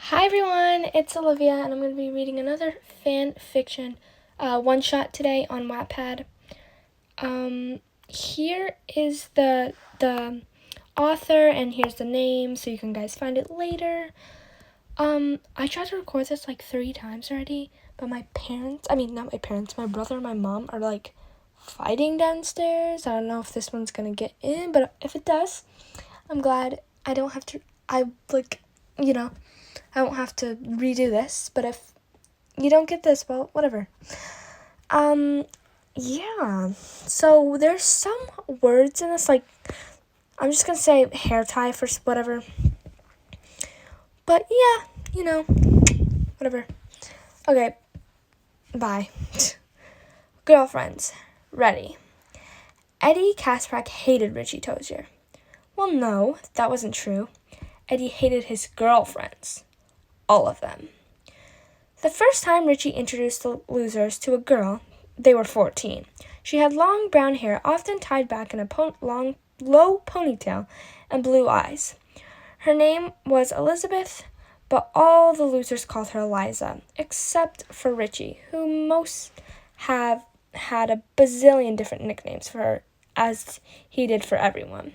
Hi everyone, it's Olivia, and I'm going to be reading another fan fiction one-shot today on Wattpad. Here is the author, and here's the name, so you can guys find it later. I tried to record this like 3 times already, but my brother and my mom are like fighting downstairs. I don't know if this one's going to get in, but if it does, I'm glad I don't have to, I won't have to redo this, but if you don't get this, well, whatever. Yeah. So there's some words in this, like, I'm just gonna say hair tie for whatever. But yeah, whatever. Okay, bye. Girlfriends. Reddie. Eddie Kasprak hated Richie Tozier. Well, no, that wasn't true. Eddie hated his girlfriends. All of them. The first time Richie introduced the losers to a girl, they were 14. She had long brown hair, often tied back in a long, low ponytail, and blue eyes. Her name was Elizabeth, but all the losers called her Eliza, except for Richie, who most have had a bazillion different nicknames for her, as he did for everyone.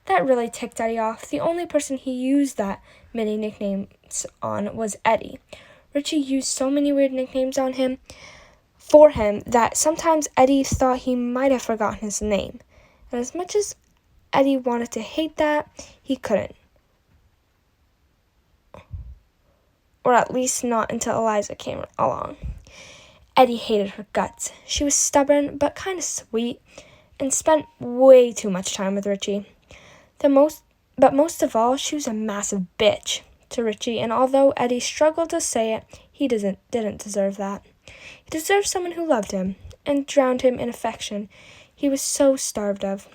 That really ticked Eddie off. The only person he used that many nicknames on was Eddie. Richie used so many weird nicknames for him that sometimes Eddie thought he might have forgotten his name. And as much as Eddie wanted to hate that, he couldn't. Or at least not until Eliza came along. Eddie hated her guts. She was stubborn but kind of sweet and spent way too much time with Richie. But most of all, she was a massive bitch to Richie, and although Eddie struggled to say it, he didn't deserve that. He deserved someone who loved him and drowned him in affection he was so starved of.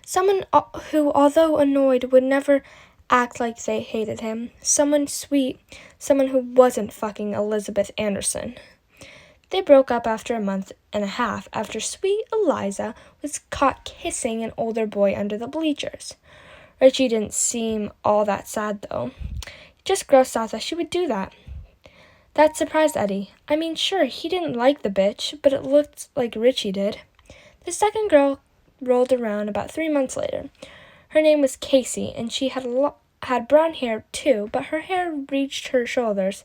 Someone who, although annoyed, would never act like they hated him. Someone sweet, someone who wasn't fucking Elizabeth Anderson. They broke up after a month and a half after sweet Eliza was caught kissing an older boy under the bleachers. Richie didn't seem all that sad, though. He just grossed out that she would do that. That surprised Eddie. I mean, sure, he didn't like the bitch, but it looked like Richie did. The second girl rolled around about 3 months later. Her name was Casey, and she had brown hair, too, but her hair reached her shoulders,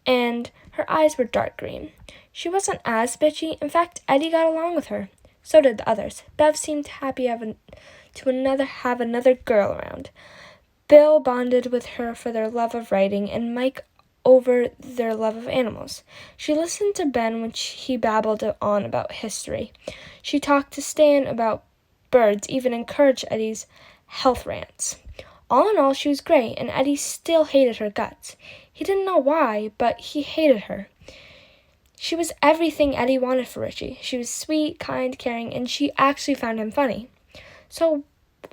and her eyes were dark green. She wasn't as bitchy. In fact, Eddie got along with her. So did the others. Bev seemed happy to have another girl around. Bill bonded with her for their love of writing, and Mike over their love of animals. She listened to Ben when he babbled on about history. She talked to Stan about birds, even encouraged Eddie's health rants. All in all, she was great, and Eddie still hated her guts. He didn't know why, but he hated her. She was everything Eddie wanted for Richie. She was sweet, kind, caring, and she actually found him funny. So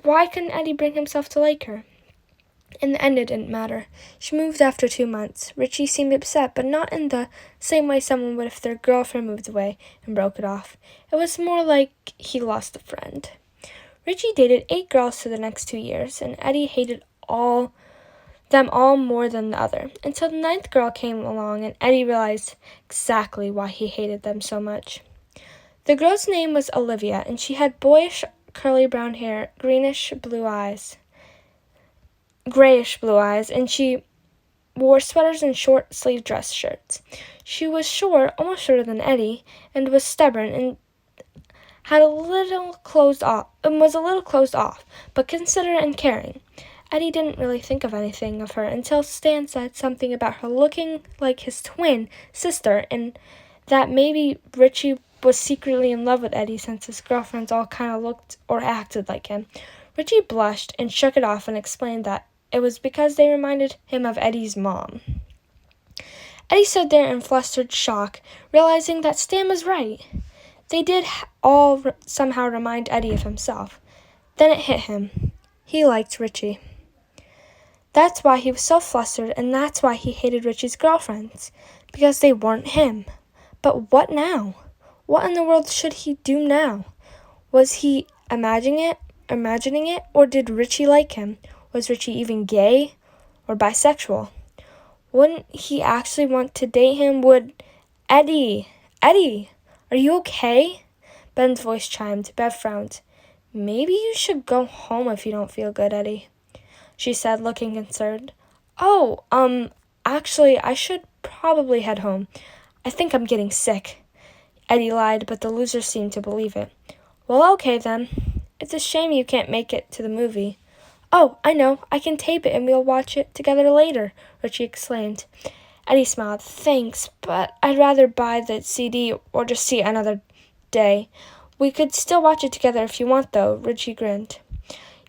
why couldn't Eddie bring himself to like her? In the end, it didn't matter. She moved after 2 months. Richie seemed upset, but not in the same way someone would if their girlfriend moved away and broke it off. It was more like he lost a friend. Richie dated 8 girls for the next 2 years, and Eddie hated them all more than the other, until the 9th girl came along, and Eddie realized exactly why he hated them so much. The girl's name was Olivia, and she had boyish curly brown hair, grayish blue eyes, and she wore sweaters and short-sleeved dress shirts. She was short, almost shorter than Eddie, and was stubborn and was a little closed off, but considerate and caring. Eddie didn't really think of anything of her until Stan said something about her looking like his twin sister, and that maybe Richie was secretly in love with Eddie since his girlfriends all kind of looked or acted like him. Richie blushed and shook it off and explained that it was because they reminded him of Eddie's mom. Eddie stood there in flustered shock, realizing that Stan was right. They did all somehow remind Eddie of himself. Then it hit him. He liked Richie. That's why he was so flustered, and that's why he hated Richie's girlfriends, because they weren't him. But what now? What in the world should he do now? Was he imagining it, or did Richie like him? Was Richie even gay or bisexual? Wouldn't he actually want to date him? Would Eddie, are you okay? Ben's voice chimed. Bev frowned. Maybe you should go home if you don't feel good, Eddie, she said, looking concerned. Oh, actually, I should probably head home. I think I'm getting sick. Eddie lied, but the loser seemed to believe it. Well, okay then. It's a shame you can't make it to the movie. Oh, I know. I can tape it and we'll watch it together later, Richie exclaimed. Eddie smiled. Thanks, but I'd rather buy the CD or just see it another day. We could still watch it together if you want, though, Richie grinned.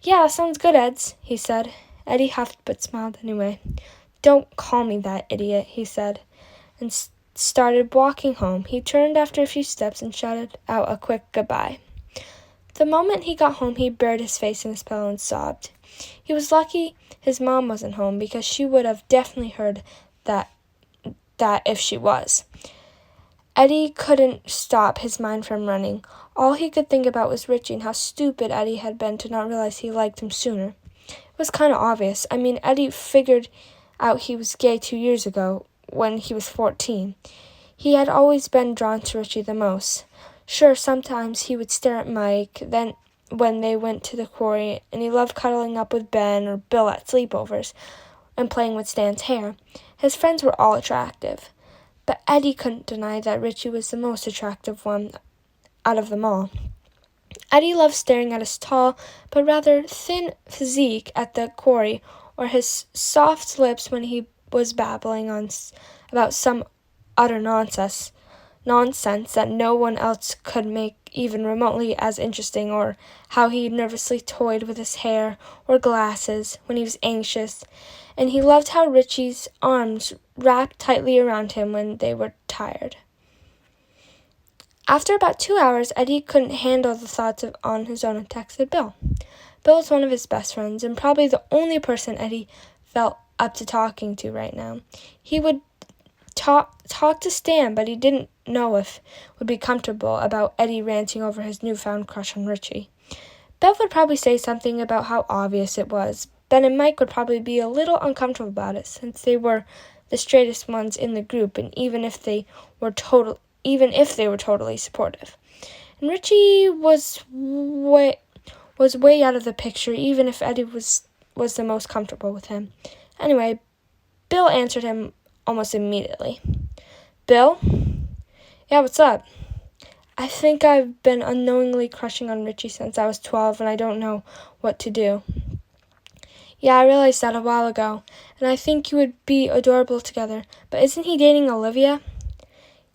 Yeah, sounds good, Eds, he said. Eddie huffed but smiled anyway. Don't call me that, idiot, he said, and started walking home. He turned after a few steps and shouted out a quick goodbye. The moment he got home, he buried his face in his pillow and sobbed. He was lucky his mom wasn't home because she would have definitely heard that if she was. Eddie couldn't stop his mind from running. All he could think about was Richie and how stupid Eddie had been to not realize he liked him sooner. It was kind of obvious. I mean, Eddie figured out he was gay 2 years ago when he was 14. He had always been drawn to Richie the most. Sure, sometimes he would stare at Mike, then when they went to the quarry, and he loved cuddling up with Ben or Bill at sleepovers and playing with Stan's hair. His friends were all attractive, but Eddie couldn't deny that Richie was the most attractive one out of them all. Eddie loved staring at his tall but rather thin physique at the quarry, or his soft lips when he was babbling on about some utter nonsense that no one else could make even remotely as interesting, or how he nervously toyed with his hair or glasses when he was anxious, and he loved how Richie's arms wrapped tightly around him when they were tired. After about 2 hours, Eddie couldn't handle the thoughts on his own and texted Bill. Bill was one of his best friends and probably the only person Eddie felt up to talking to right now. He would talk to Stan, but he didn't know if would be comfortable about Eddie ranting over his newfound crush on Richie. Bev would probably say something about how obvious it was. Ben and Mike would probably be a little uncomfortable about it, since they were the straightest ones in the group, and even if they were totally supportive. And Richie was way out of the picture, even if Eddie was the most comfortable with him. Anyway, Bill answered him almost immediately. Bill? Yeah, what's up? I think I've been unknowingly crushing on Richie since I was 12, and I don't know what to do. Yeah, I realized that a while ago, and I think you would be adorable together. But isn't he dating Olivia?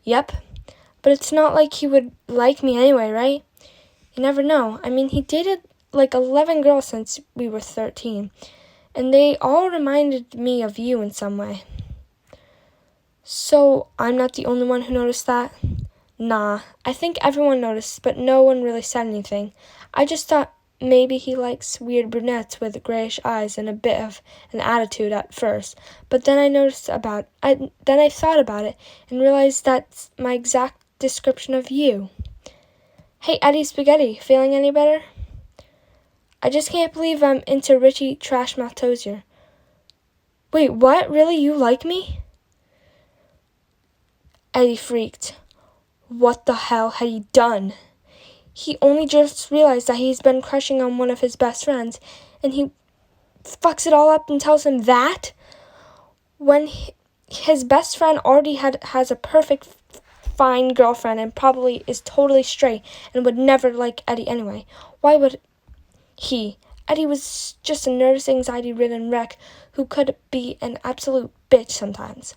Yep. But it's not like he would like me anyway, right? You never know. I mean, he dated like 11 girls since we were 13, and they all reminded me of you in some way. So, I'm not the only one who noticed that? Nah, I think everyone noticed, but no one really said anything. I just thought maybe he likes weird brunettes with grayish eyes and a bit of an attitude at first, but then I thought about it and realized that's my exact description of you. Hey, Eddie Spaghetti, feeling any better? I just can't believe I'm into Richie Trashmouth Tozier. Wait, what? Really? You like me? Eddie freaked. What the hell had he done? He only just realized that he's been crushing on one of his best friends, and he fucks it all up and tells him that? When his best friend already has a perfect, fine girlfriend and probably is totally straight and would never like Eddie anyway. Why would he? Eddie was just a nervous, anxiety-ridden wreck who could be an absolute bitch sometimes.